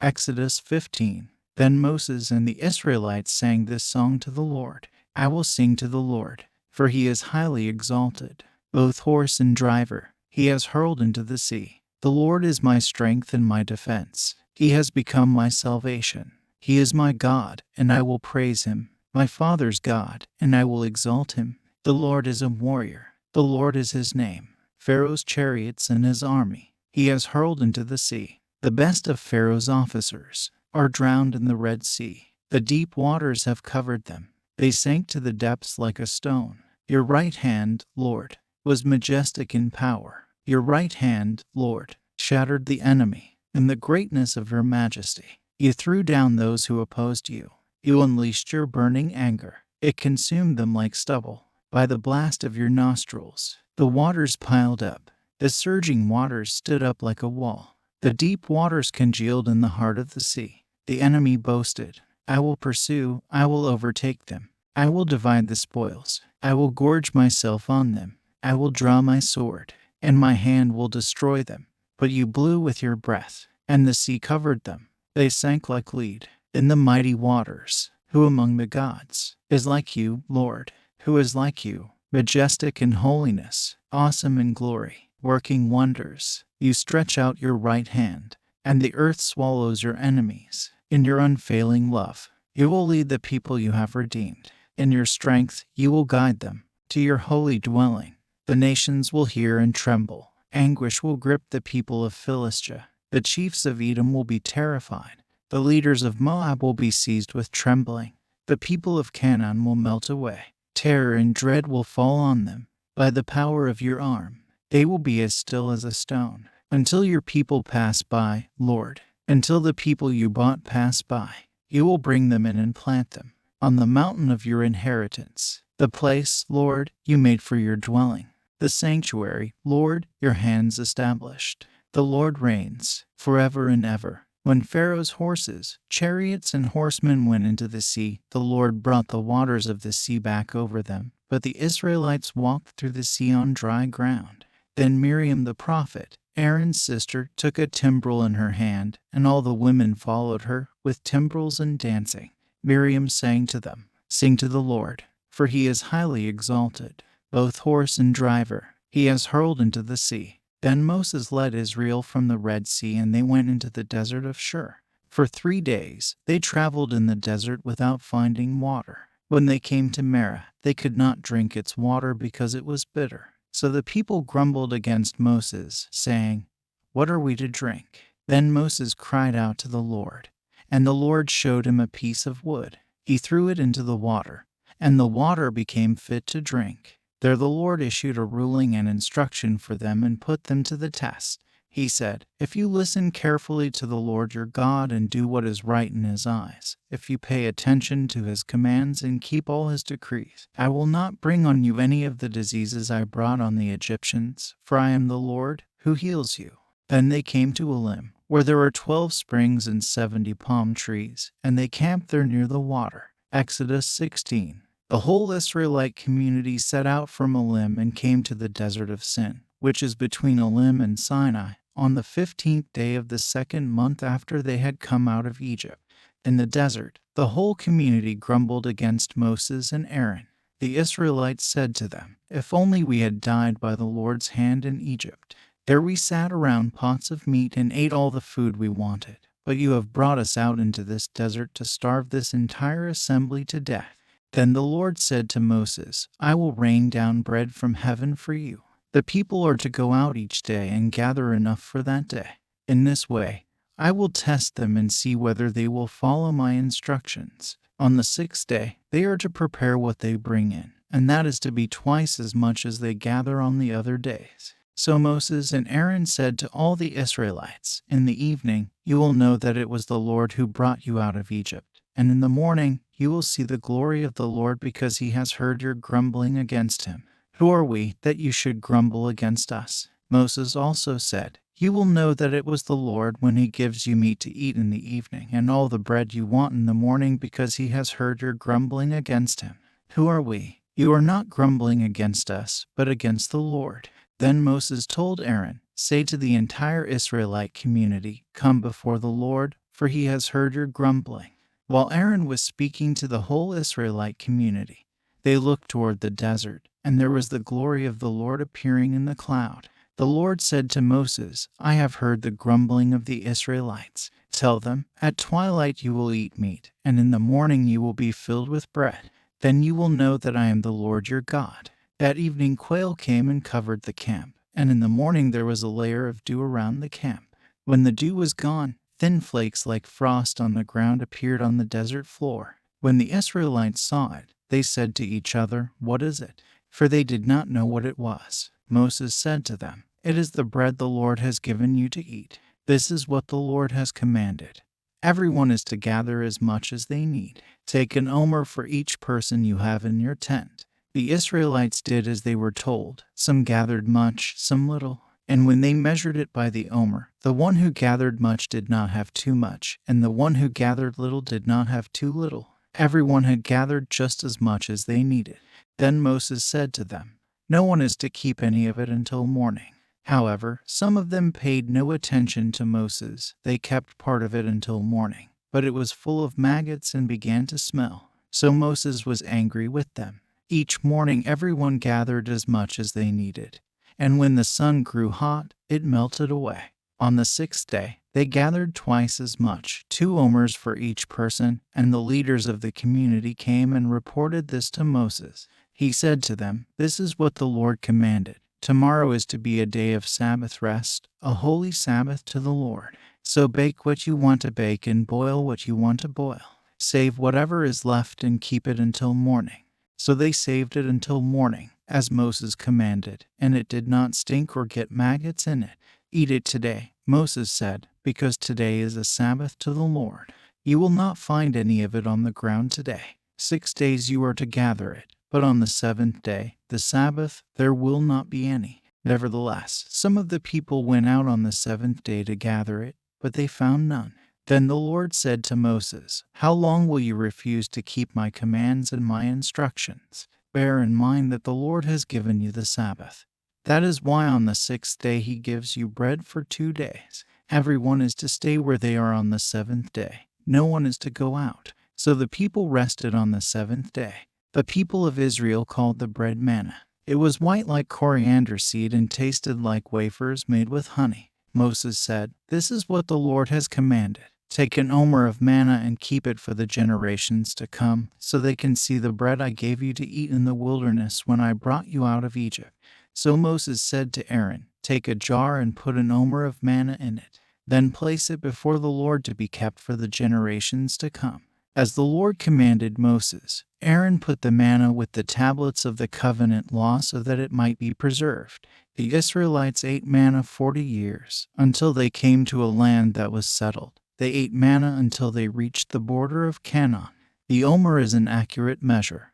Exodus 15. Then Moses and the Israelites sang this song to the Lord. I will sing to the Lord, for he is highly exalted. Both horse and driver he has hurled into the sea. The Lord is my strength and my defense. He has become my salvation. He is my God, and I will praise him, my father's God, and I will exalt him. The Lord is a warrior. The Lord is his name. Pharaoh's chariots and his army he has hurled into the sea. The best of Pharaoh's officers are drowned in the Red Sea. The deep waters have covered them. They sank to the depths like a stone. Your right hand, Lord, was majestic in power. Your right hand, Lord, shattered the enemy. In the greatness of your majesty, you threw down those who opposed you. You unleashed your burning anger. It consumed them like stubble. By the blast of your nostrils, the waters piled up. The surging waters stood up like a wall. The deep waters congealed in the heart of the sea. The enemy boasted, I will pursue, I will overtake them. I will divide the spoils. I will gorge myself on them. I will draw my sword, and my hand will destroy them. But you blew with your breath, and the sea covered them. They sank like lead in the mighty waters. Who among the gods is like you, Lord? Who is like you, majestic in holiness, awesome in glory, working wonders? You stretch out your right hand, and the earth swallows your enemies. In your unfailing love, you will lead the people you have redeemed. In your strength, you will guide them to your holy dwelling. The nations will hear and tremble. Anguish will grip the people of Philistia. The chiefs of Edom will be terrified. The leaders of Moab will be seized with trembling. The people of Canaan will melt away. Terror and dread will fall on them. By the power of your arm, they will be as still as a stone. Until your people pass by, Lord, until the people you bought pass by, you will bring them in and plant them on the mountain of your inheritance, the place, Lord, you made for your dwelling, the sanctuary, Lord, your hands established. The Lord reigns forever and ever. When Pharaoh's horses, chariots, and horsemen went into the sea, the Lord brought the waters of the sea back over them. But the Israelites walked through the sea on dry ground. Then Miriam the prophet, Aaron's sister, took a timbrel in her hand, and all the women followed her with timbrels and dancing. Miriam sang to them, Sing to the Lord, for he is highly exalted. Both horse and driver he has hurled into the sea. Then Moses led Israel from the Red Sea, and they went into the desert of Shur. For 3 days they traveled in the desert without finding water. When they came to Marah, they could not drink its water because it was bitter. So the people grumbled against Moses, saying, What are we to drink? Then Moses cried out to the Lord, and the Lord showed him a piece of wood. He threw it into the water, and the water became fit to drink. There the Lord issued a ruling and instruction for them and put them to the test. He said, If you listen carefully to the Lord your God and do what is right in his eyes, if you pay attention to his commands and keep all his decrees, I will not bring on you any of the diseases I brought on the Egyptians, for I am the Lord who heals you. Then they came to Elim, where there were 12 springs and 70 palm trees, and they camped there near the water. Exodus 16. The whole Israelite community set out from Elim and came to the desert of Sin, which is between Elim and Sinai, on the 15th day of the 2nd month after they had come out of Egypt. In the desert, the whole community grumbled against Moses and Aaron. The Israelites said to them, If only we had died by the Lord's hand in Egypt. There we sat around pots of meat and ate all the food we wanted. But you have brought us out into this desert to starve this entire assembly to death. Then the Lord said to Moses, I will rain down bread from heaven for you. The people are to go out each day and gather enough for that day. In this way, I will test them and see whether they will follow my instructions. On the 6th day, they are to prepare what they bring in, and that is to be twice as much as they gather on the other days. So Moses and Aaron said to all the Israelites, In the evening, you will know that it was the Lord who brought you out of Egypt. And in the morning, you will see the glory of the Lord because he has heard your grumbling against him. Who are we that you should grumble against us? Moses also said, You will know that it was the Lord when he gives you meat to eat in the evening and all the bread you want in the morning because he has heard your grumbling against him. Who are we? You are not grumbling against us, but against the Lord. Then Moses told Aaron, Say to the entire Israelite community, Come before the Lord, for he has heard your grumbling." While Aaron was speaking to the whole Israelite community, they looked toward the desert, and there was the glory of the Lord appearing in the cloud. The Lord said to Moses, "I have heard the grumbling of the Israelites. Tell them, at twilight you will eat meat, and in the morning you will be filled with bread. Then you will know that I am the Lord your God." That evening quail came and covered the camp, and in the morning there was a layer of dew around the camp. When the dew was gone, thin flakes like frost on the ground appeared on the desert floor. When the Israelites saw it, they said to each other, "What is it?" For they did not know what it was. Moses said to them, "It is the bread the Lord has given you to eat. This is what the Lord has commanded. Everyone is to gather as much as they need. Take an omer for each person you have in your tent." The Israelites did as they were told. Some gathered much, some little. And when they measured it by the omer, the one who gathered much did not have too much, and the one who gathered little did not have too little. Everyone had gathered just as much as they needed. Then Moses said to them, "No one is to keep any of it until morning." However, some of them paid no attention to Moses. They kept part of it until morning, but it was full of maggots and began to smell. So Moses was angry with them. Each morning everyone gathered as much as they needed, and when the sun grew hot, it melted away. On the 6th day, they gathered twice as much, 2 omers for each person, and the leaders of the community came and reported this to Moses. He said to them, "This is what the Lord commanded. Tomorrow is to be a day of Sabbath rest, a holy Sabbath to the Lord. So bake what you want to bake and boil what you want to boil. Save whatever is left and keep it until morning." So they saved it until morning, as Moses commanded, and it did not stink or get maggots in it. "Eat it today," Moses said, "because today is a Sabbath to the Lord. You will not find any of it on the ground today. 6 days you are to gather it, but on the 7th day, the Sabbath, there will not be any." Nevertheless, some of the people went out on the 7th day to gather it, but they found none. Then the Lord said to Moses, "How long will you refuse to keep my commands and my instructions? Bear in mind that the Lord has given you the Sabbath. That is why on the 6th day he gives you bread for 2 days. Everyone is to stay where they are on the 7th day. No one is to go out." So the people rested on the 7th day. The people of Israel called the bread manna. It was white like coriander seed and tasted like wafers made with honey. Moses said, "This is what the Lord has commanded. Take an omer of manna and keep it for the generations to come, so they can see the bread I gave you to eat in the wilderness when I brought you out of Egypt." So Moses said to Aaron, "Take a jar and put an omer of manna in it. Then place it before the Lord to be kept for the generations to come." As the Lord commanded Moses, Aaron put the manna with the tablets of the covenant law so that it might be preserved. The Israelites ate manna 40 years, until they came to a land that was settled. They ate manna until they reached the border of Canaan. The omer is an accurate measure.